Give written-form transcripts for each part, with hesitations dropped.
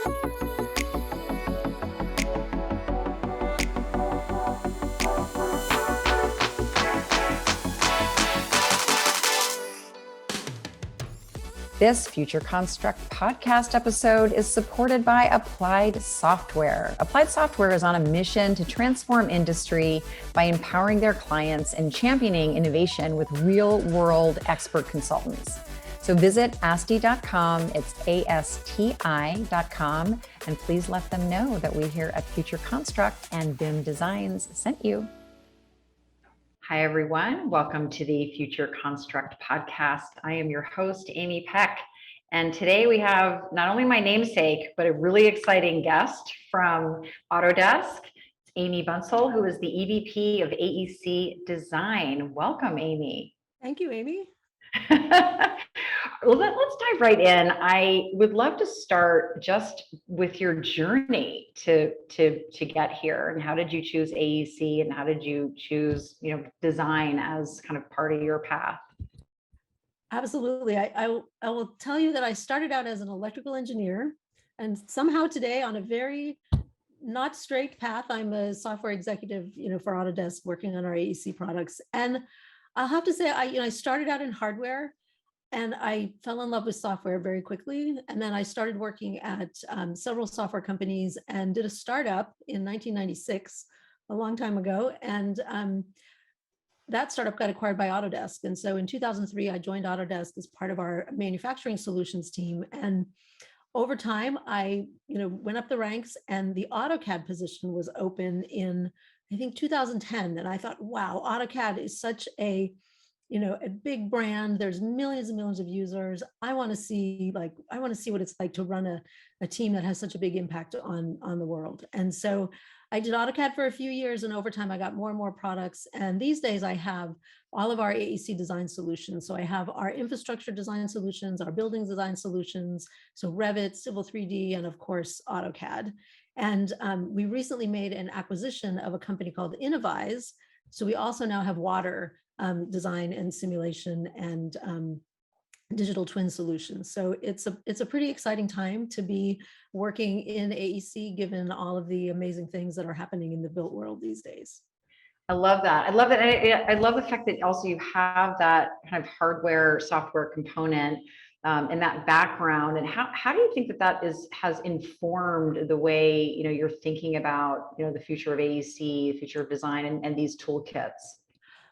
This Future Construct podcast episode is supported by Applied Software. Applied Software is on a mission to transform industry by empowering their clients and championing innovation with real-world expert consultants. So visit ASTI.com, it's ASTI.com, and please let them know that we here at Future Construct and BIM Designs sent you. Hi, everyone. Welcome to the Future Construct podcast. I am your host, Amy Peck. And today we have not only my namesake, but a really exciting guest from Autodesk, Amy Bunszel, who is the EVP of AEC Design. Welcome, Amy. Thank you, Amy. Well, let's dive right in. I would love to start just with your journey to get here, and how did you choose AEC, and how did you choose, design as kind of part of your path? Absolutely. I will tell you that I started out as an electrical engineer, and somehow today, on a very not straight path, I'm a software executive, for Autodesk, working on our AEC products. And I'll have to say, I started out in hardware, and I fell in love with software very quickly. And then I started working at several software companies and did a startup in 1996, a long time ago. And that startup got acquired by Autodesk. And so in 2003, I joined Autodesk as part of our manufacturing solutions team. And over time, I went up the ranks, and the AutoCAD position was open in, I think, 2010. And I thought, wow, AutoCAD is such a big brand. There's millions and millions of users. I want to see what it's like to run a team that has such a big impact on the world. And so I did AutoCAD for a few years, and over time I got more and more products. And these days I have all of our AEC design solutions. So I have our infrastructure design solutions, our buildings design solutions, so Revit, Civil 3D, and of course AutoCAD. And we recently made an acquisition of a company called Innovators. So we also now have water design and simulation and digital twin solutions. So it's a pretty exciting time to be working in AEC, given all of the amazing things that are happening in the built world these days. I love that. I love it. And I love the fact that also you have that kind of hardware software component and that background. And how do you think that has informed the way you're thinking about the future of AEC, the future of design, and these toolkits?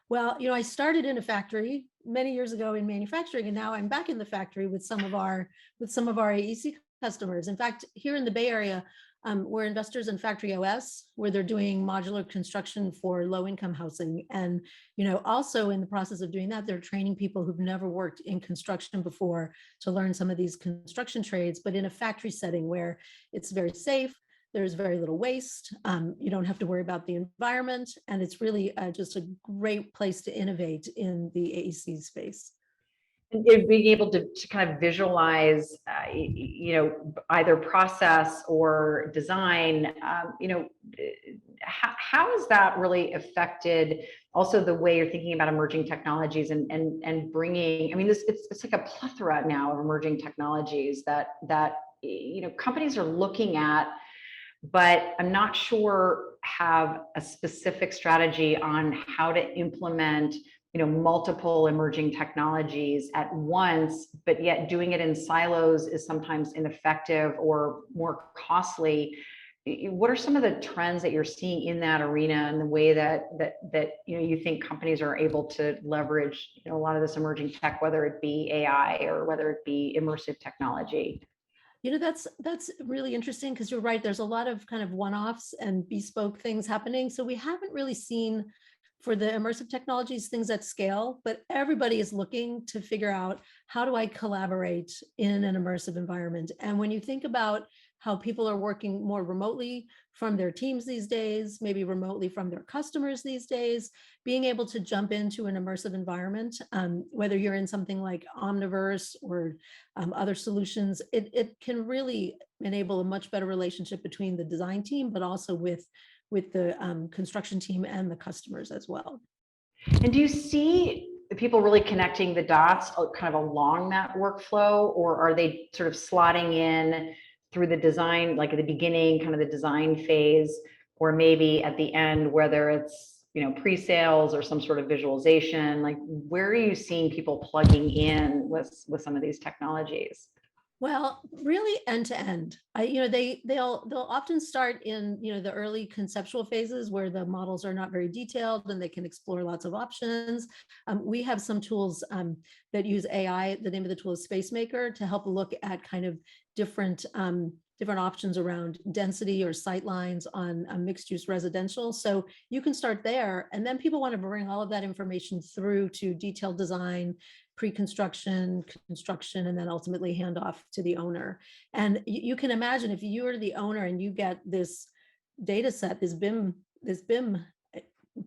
Well, I started in a factory many years ago in manufacturing, and now I'm back in the factory with some of our AEC customers. In fact, here in the Bay Area, we're investors in Factory OS, where they're doing modular construction for low-income housing. And also in the process of doing that, they're training people who've never worked in construction before to learn some of these construction trades, but in a factory setting where it's very safe. There's very little waste. You don't have to worry about the environment. And it's really just a great place to innovate in the AEC space. And being able to kind of visualize, either process or design, how has that really affected also the way you're thinking about emerging technologies and bringing, it's like a plethora now of emerging technologies that companies are looking at, but I'm not sure have a specific strategy on how to implement, multiple emerging technologies at once, but yet doing it in silos is sometimes ineffective or more costly. What are some of the trends that you're seeing in that arena, and the way that you think companies are able to leverage, a lot of this emerging tech, whether it be AI or whether it be immersive technology? That's really interesting, because you're right. There's a lot of kind of one-offs and bespoke things happening. So we haven't really seen, for the immersive technologies, things at scale, but everybody is looking to figure out, how do I collaborate in an immersive environment? And when you think about how people are working more remotely from their teams these days, maybe remotely from their customers these days, being able to jump into an immersive environment, whether you're in something like Omniverse or other solutions, it can really enable a much better relationship between the design team, but also with the construction team and the customers as well. And do you see people really connecting the dots kind of along that workflow, or are they sort of slotting in through the design, like at the beginning, kind of the design phase, or maybe at the end, whether it's, you know, pre-sales or some sort of visualization, like where are you seeing people plugging in with some of these technologies? Well, really end to end. They'll often start in, the early conceptual phases where the models are not very detailed and they can explore lots of options. We have some tools that use AI. The name of the tool is SpaceMaker, to help look at kind of different different options around density or sight lines on a mixed use residential. So you can start there, and then people want to bring all of that information through to detailed design, pre-construction, construction, and then ultimately hand off to the owner. And you can imagine, if you are the owner and you get this data set, this BIM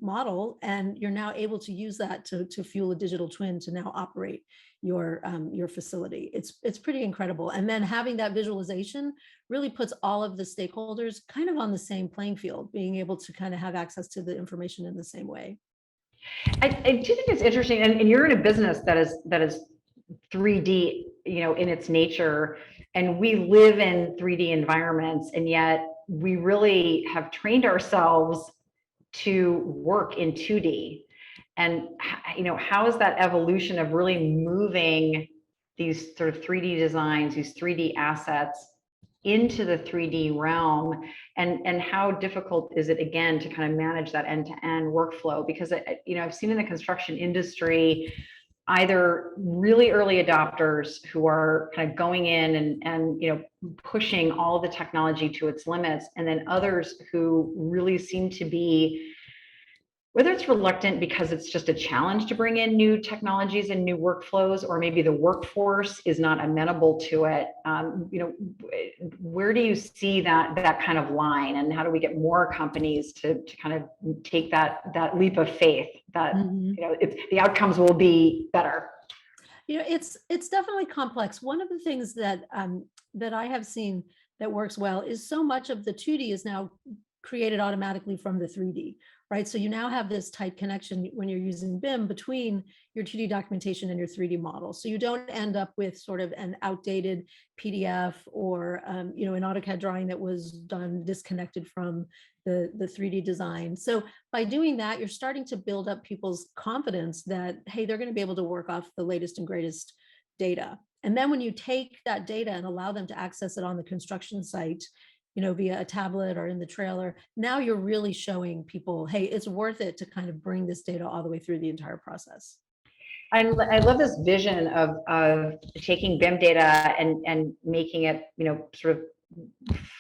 model, and you're now able to use that to fuel a digital twin to now operate your facility. It's pretty incredible. And then having that visualization really puts all of the stakeholders kind of on the same playing field, being able to kind of have access to the information in the same way. I do think it's interesting, and you're in a business that is 3D, you know, in its nature, and we live in 3D environments, and yet we really have trained ourselves to work in 2D. And you know, how is that evolution of really moving these sort of 3D designs, these 3D assets into the 3D realm, and how difficult is it again to kind of manage that end-to-end workflow? Because you know, I've seen in the construction industry either really early adopters who are kind of going in and you know, pushing all the technology to its limits, and then others who really seem to be, whether it's reluctant because it's just a challenge to bring in new technologies and new workflows, or maybe the workforce is not amenable to it. You know, where do you see that kind of line, and how do we get more companies to kind of take that leap of faith that you know, the outcomes will be better? You know, it's definitely complex. One of the things that that I have seen that works well is so much of the 2D is now created automatically from the 3D, right? So you now have this tight connection when you're using BIM between your 2D documentation and your 3D model. So you don't end up with sort of an outdated PDF or you know, an AutoCAD drawing that was done disconnected from the 3D design. So by doing that, you're starting to build up people's confidence that, hey, they're going to be able to work off the latest and greatest data. And then when you take that data and allow them to access it on the construction site, you know, via a tablet or in the trailer, now you're really showing people, hey, it's worth it to kind of bring this data all the way through the entire process. I love this vision of taking BIM data and making it, you know, sort of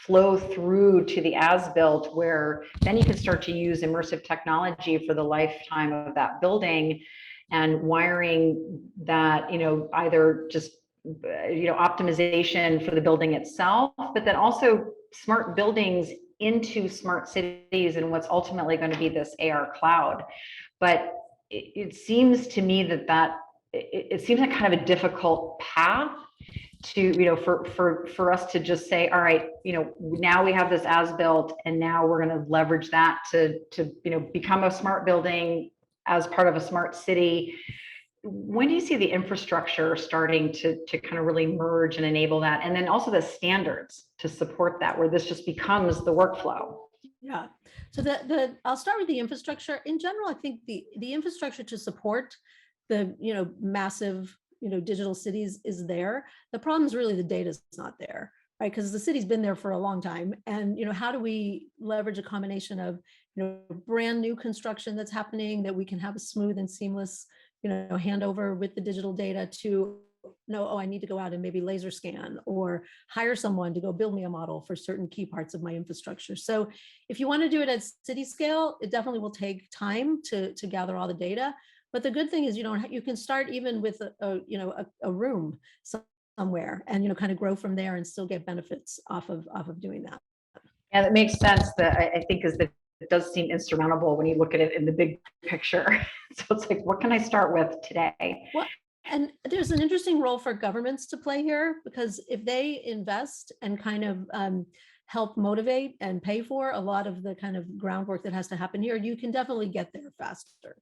flow through to the as-built, where then you can start to use immersive technology for the lifetime of that building, and wiring that, you know, either just, you know, optimization for the building itself, but then also smart buildings into smart cities and what's ultimately going to be this AR cloud. But it seems to me that it seems like kind of a difficult path to, you know, for us to just say, all right, you know, now we have this as built, and now we're going to leverage that to you know, become a smart building as part of a smart city. When do you see the infrastructure starting to kind of really merge and enable that, and then also the standards to support that, where this just becomes the workflow? Yeah. So I'll start with the infrastructure. In general, I think the infrastructure to support the, you know, massive, you know, digital cities is there. The problem is really the data is not there, right? Because the city's been there for a long time. And, you know, how do we leverage a combination of, you know, brand new construction that's happening, that we can have a smooth and seamless, you know, handover with the digital data, to know, oh, I need to go out and maybe laser scan or hire someone to go build me a model for certain key parts of my infrastructure. So if you want to do it at city scale, it definitely will take time to gather all the data. But the good thing is you can start even with a room somewhere, and, you know, kind of grow from there and still get benefits off of doing that. Yeah, that makes sense. That I think is that it does seem insurmountable when you look at it in the big picture. So it's like, what can I start with today? Well, and there's an interesting role for governments to play here, because if they invest and kind of help motivate and pay for a lot of the kind of groundwork that has to happen here, you can definitely get there faster.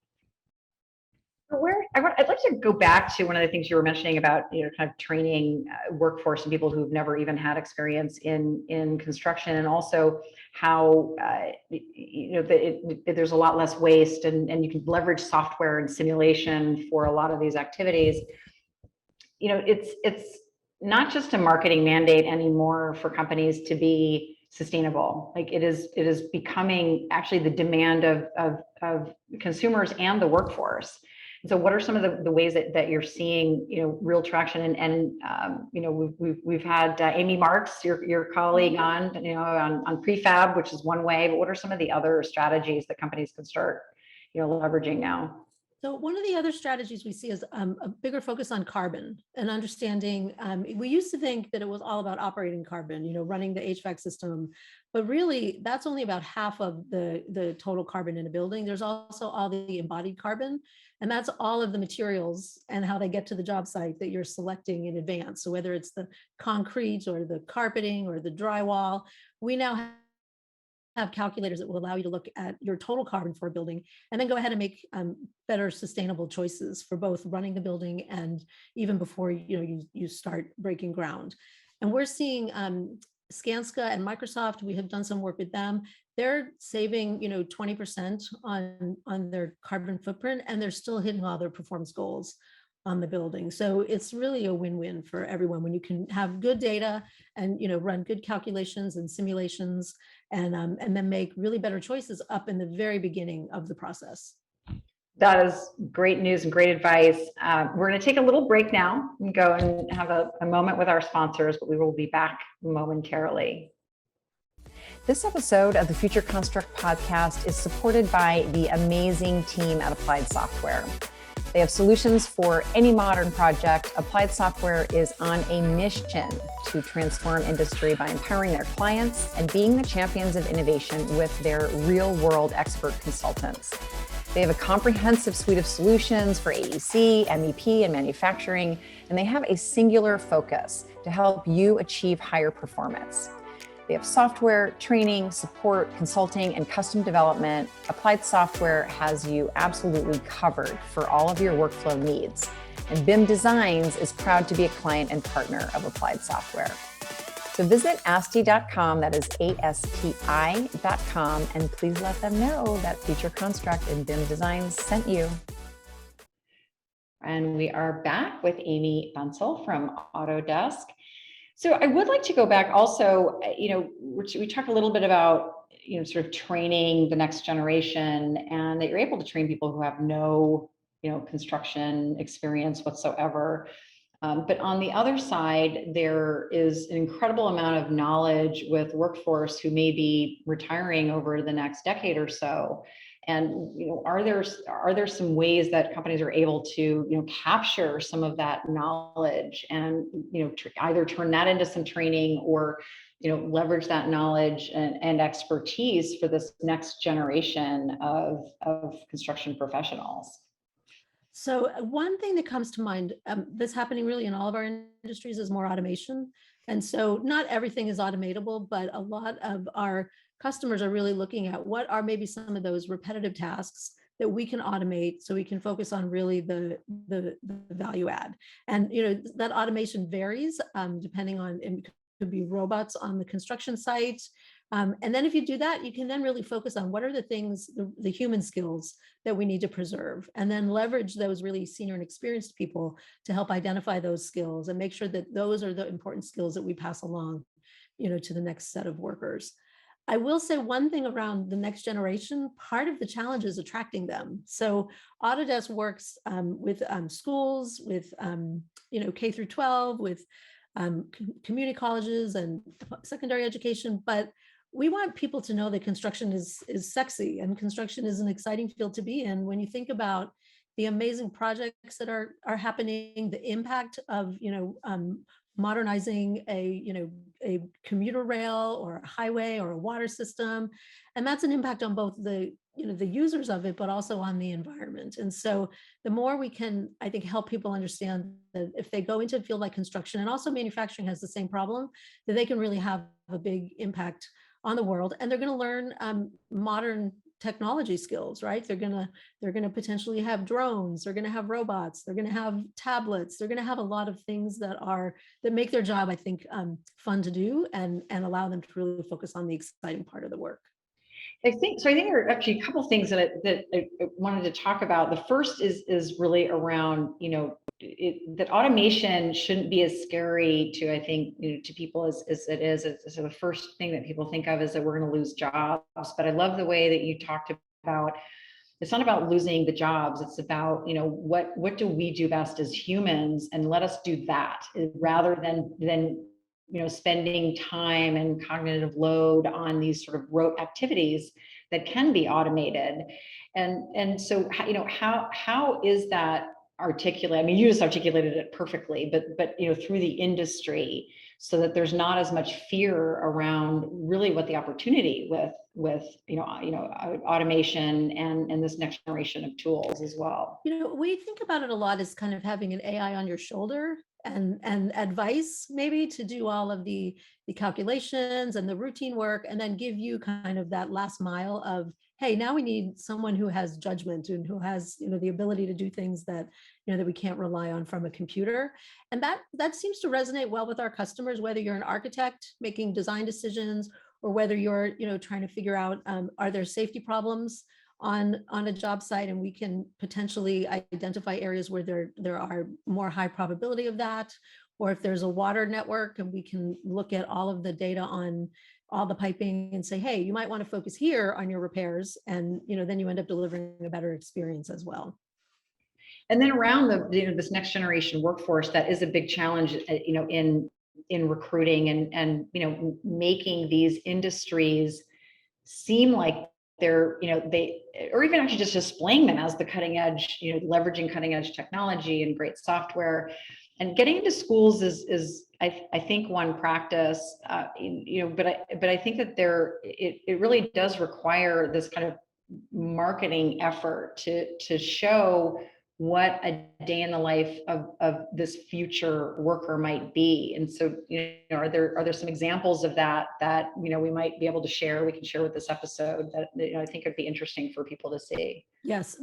I'd like to go back to one of the things you were mentioning about, kind of training workforce and people who've never even had experience in construction, and also how there's a lot less waste, and you can leverage software and simulation for a lot of these activities. It's not just a marketing mandate anymore for companies to be sustainable. Like it is becoming actually the demand of consumers and the workforce. And so what are some of the ways that you're seeing, real traction? We've had Amy Marks, your colleague, on prefab, which is one way, but what are some of the other strategies that companies can start, leveraging now? So one of the other strategies we see is a bigger focus on carbon and understanding. We used to think that it was all about operating carbon, running the HVAC system, but really that's only about half of the total carbon in a building. There's also all the embodied carbon, and that's all of the materials and how they get to the job site that you're selecting in advance. So whether it's the concrete or the carpeting or the drywall, we now have calculators that will allow you to look at your total carbon for a building and then go ahead and make better sustainable choices for both running the building and even before you start breaking ground. And we're seeing Skanska and Microsoft, we have done some work with them. They're saving 20% on their carbon footprint, and they're still hitting all their performance goals on the building. So it's really a win-win for everyone when you can have good data and run good calculations and simulations, and then make really better choices up in the very beginning of the process. That is great news and great advice. We're going to take a little break now and go and have a moment with our sponsors, but we will be back momentarily. This episode of the Future Construct podcast is supported by the amazing team at Applied Software. They have solutions for any modern project. Applied Software is on a mission to transform industry by empowering their clients and being the champions of innovation with their real-world expert consultants. They have a comprehensive suite of solutions for AEC, MEP, and manufacturing, and they have a singular focus to help you achieve higher performance. They have software, training, support, consulting, and custom development. Applied Software has you absolutely covered for all of your workflow needs. And BIM Designs is proud to be a client and partner of Applied Software. So visit ASTI.com, that is ASTI.com, and please let them know that Future Construct and BIM Designs sent you. And we are back with Amy Bunszel from Autodesk. So I would like to go back also, we talked a little bit about, sort of training the next generation, and that you're able to train people who have no, construction experience whatsoever. But on the other side, there is an incredible amount of knowledge with workforce who may be retiring over the next decade or so. And are there some ways that companies are able to capture some of that knowledge and either turn that into some training or leverage that knowledge and expertise for this next generation of construction professionals? So one thing that comes to mind that's happening really in all of our industries is more automation. And so not everything is automatable, but a lot of our customers are really looking at what are maybe some of those repetitive tasks that we can automate so we can focus on really the value add. And that automation varies depending on, it could be robots on the construction site. And then if you do that, you can then really focus on what are the things, the human skills that we need to preserve, and then leverage those really senior and experienced people to help identify those skills and make sure that those are the important skills that we pass along, to the next set of workers. I will say one thing around the next generation, part of the challenge is attracting them. So Autodesk works with schools, with K through 12, with community colleges and secondary education, but we want people to know that construction is sexy, and construction is an exciting field to be in. When you think about the amazing projects that are happening, the impact of modernizing a commuter rail or a highway or a water system, and that's an impact on both the users of it, but also on the environment. And so the more we can, I think, help people understand that if they go into a field like construction, and also manufacturing has the same problem, that they can really have a big impact on the world, and they're going to learn modern technology skills, right? They're gonna potentially have drones, they're gonna have robots, they're gonna have tablets, they're gonna have a lot of things that make their job, I think, fun to do and allow them to really focus on the exciting part of the work. I think so. I think there are actually a couple of things that I wanted to talk about. The first is really around, that automation shouldn't be as scary to, I think, to people as it is. So the first thing that people think of is that we're going to lose jobs. But I love the way that you talked about, it's not about losing the jobs. It's about, what do we do best as humans, and let us do that rather than spending time and cognitive load on these sort of rote activities that can be automated. And so, how is that articulated? I mean, you just articulated it perfectly, but through the industry, so that there's not as much fear around really what the opportunity with automation and this next generation of tools as well. We think about it a lot as kind of having an AI on your shoulder and advice maybe to do all of the calculations and the routine work, and then give you kind of that last mile of, hey, now we need someone who has judgment and who has the ability to do things that that we can't rely on from a computer. And that seems to resonate well with our customers, whether you're an architect making design decisions, or whether you're trying to figure out, are there safety problems on a job site, and we can potentially identify areas where there are more high probability of that, or if there's a water network and we can look at all of the data on all the piping and say, hey, you might want to focus here on your repairs, and then you end up delivering a better experience as well. And then around this next generation workforce, that is a big challenge, in recruiting and making these industries seem like they're, or even actually just displaying them as the cutting edge, leveraging cutting edge technology and great software. And getting into schools is I think one practice, but I think that it really does require this kind of marketing effort to show what a day in the life of this future worker might be. And so, are there some examples of that we might be able to share? We can share with this episode that I think it'd be interesting for people to see. Yes,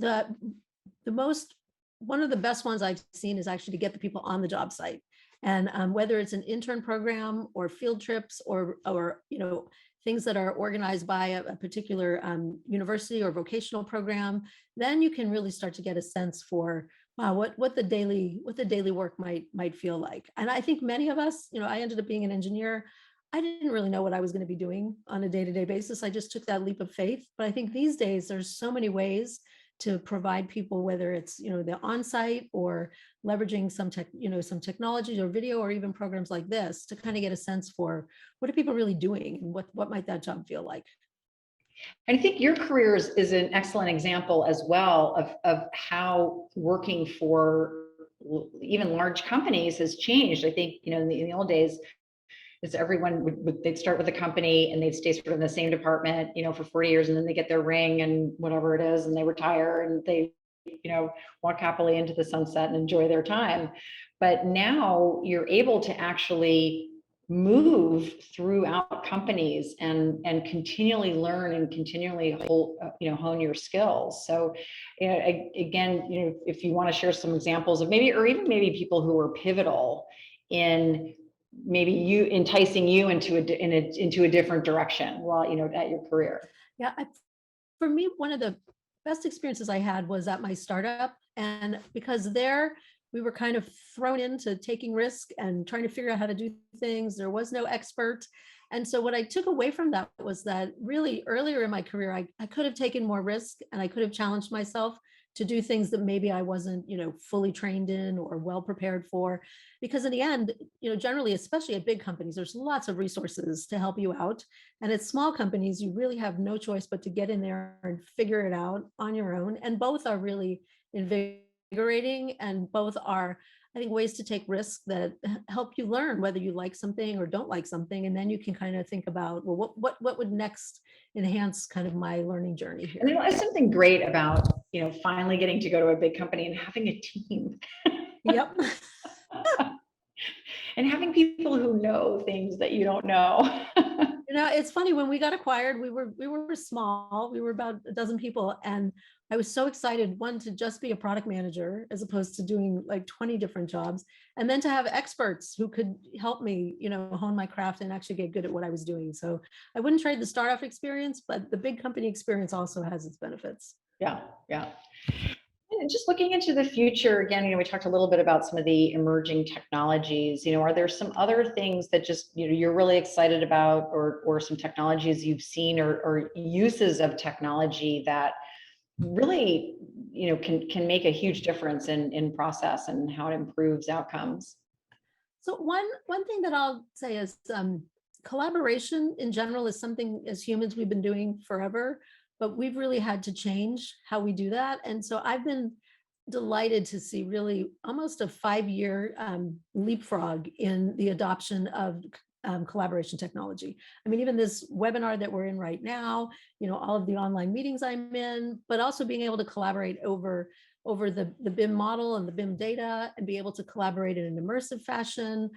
one of the best ones I've seen is actually to get the people on the job site, and whether it's an intern program or field trips or things that are organized by a particular university or vocational program, then you can really start to get a sense for, wow, what the daily work might feel like. And I think many of us, I ended up being an engineer. I didn't really know what I was going to be doing on a day-to-day basis. I just took that leap of faith. But I think these days there's so many ways to provide people, whether it's the on-site or leveraging some technologies or video or even programs like this, to kind of get a sense for what are people really doing and what might that job feel like. And I think your career is an excellent example as well of how working for even large companies has changed. I think in the old days, is everyone they'd start with a company and they'd stay sort of in the same department, for 40 years, and then they get their ring and whatever it is, and they retire and they, walk happily into the sunset and enjoy their time. But now you're able to actually move throughout companies and continually learn and continually hone your skills. So, again, if you want to share some examples of maybe people who were pivotal in maybe you enticing you into a different direction while at your career. Yeah, for me, one of the best experiences I had was at my startup, and because there we were kind of thrown into taking risk and trying to figure out how to do things. There was no expert. And so what I took away from that was that really earlier in my career, I could have taken more risk and I could have challenged myself to do things that maybe I wasn't, fully trained in or well prepared for. Because in the end, generally, especially at big companies, there's lots of resources to help you out. And at small companies, you really have no choice but to get in there and figure it out on your own. And both are really invigorating, and both are, I think, ways to take risks that help you learn whether you like something or don't like something. And then you can kind of think about, well, what would next enhance kind of my learning journey here. And there's something great about, finally getting to go to a big company and having a team. Yep. And having people who know things that you don't know. It's funny, when we got acquired, we were small. We were about a dozen people, and I was so excited, one, to just be a product manager as opposed to doing like 20 different jobs, and then to have experts who could help me, hone my craft and actually get good at what I was doing. So I wouldn't trade the startup experience, but the big company experience also has its benefits. Yeah, yeah. And just looking into the future, again, we talked a little bit about some of the emerging technologies. Are there some other things that just, you're really excited about, or some technologies you've seen, or uses of technology that really, can make a huge difference in process and how it improves outcomes? So one thing that I'll say is collaboration in general is something as humans we've been doing forever, but we've really had to change how we do that. And so I've been delighted to see really almost a 5-year leapfrog in the adoption of collaboration technology. I mean, even this webinar that we're in right now, all of the online meetings I'm in, but also being able to collaborate over the BIM model and the BIM data, and be able to collaborate in an immersive fashion.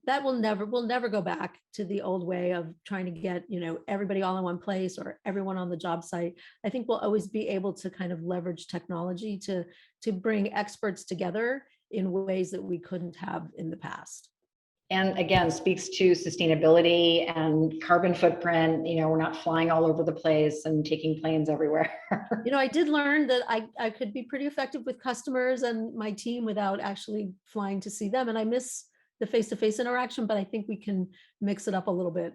That we'll never go back to the old way of trying to get, everybody all in one place or everyone on the job site. I think we'll always be able to kind of leverage technology to bring experts together in ways that we couldn't have in the past. And again, speaks to sustainability and carbon footprint. We're not flying all over the place and taking planes everywhere. I did learn that I could be pretty effective with customers and my team without actually flying to see them. And I miss the face-to-face interaction, but I think we can mix it up a little bit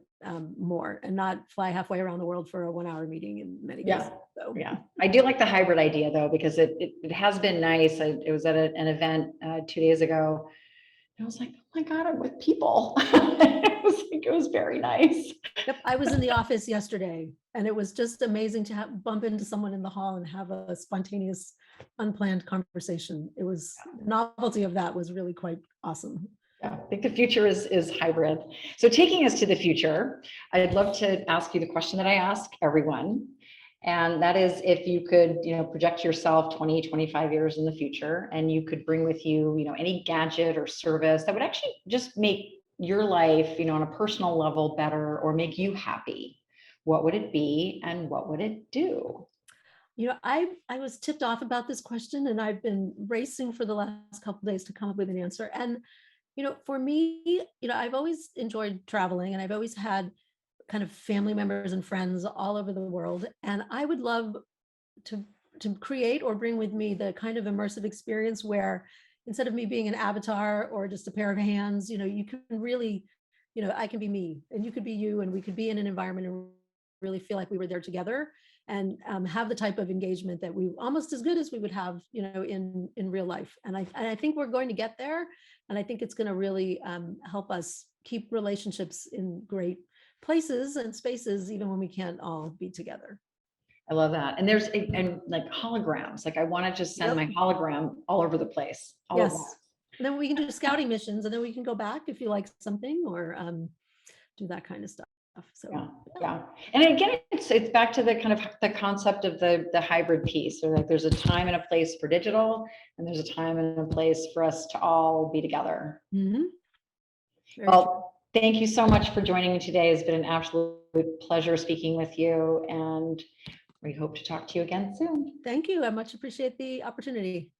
more and not fly halfway around the world for a 1-hour meeting in many cases. So. Yeah. I do like the hybrid idea though, because it has been nice. It was at an event 2 days ago. I was like, oh my God, I'm with people. It was very nice. Yep, I was in the office yesterday, and it was just amazing to bump into someone in the hall and have a spontaneous, unplanned conversation. It was, the novelty of that was really quite awesome. Yeah, I think the future is hybrid. So taking us to the future, I'd love to ask you the question that I ask everyone. And that is, if you could, project yourself 20, 25 years in the future, and you could bring with you, any gadget or service that would actually just make your life, on a personal level better, or make you happy, what would it be and what would it do? I was tipped off about this question, and I've been racing for the last couple of days to come up with an answer. And, for me, I've always enjoyed traveling, and I've always had kind of family members and friends all over the world. And I would love to create or bring with me the kind of immersive experience where, instead of me being an avatar or just a pair of hands, you can really, I can be me and you could be you, and we could be in an environment and really feel like we were there together, and have the type of engagement that we almost as good as we would have, in real life. And I think we're going to get there. And I think it's going to really help us keep relationships in great places and spaces, even when we can't all be together. I love that. And there's like holograms. Like I want to just send my hologram all over the place. Yes. And then we can do scouting missions, and then we can go back if you like something, or do that kind of stuff. So yeah. And again, it's back to the kind of the concept of the hybrid piece. So like there's a time and a place for digital, and there's a time and a place for us to all be together. Mm-hmm. Well, thank you so much for joining me today. It's been an absolute pleasure speaking with you, and we hope to talk to you again soon. Thank you. I much appreciate the opportunity.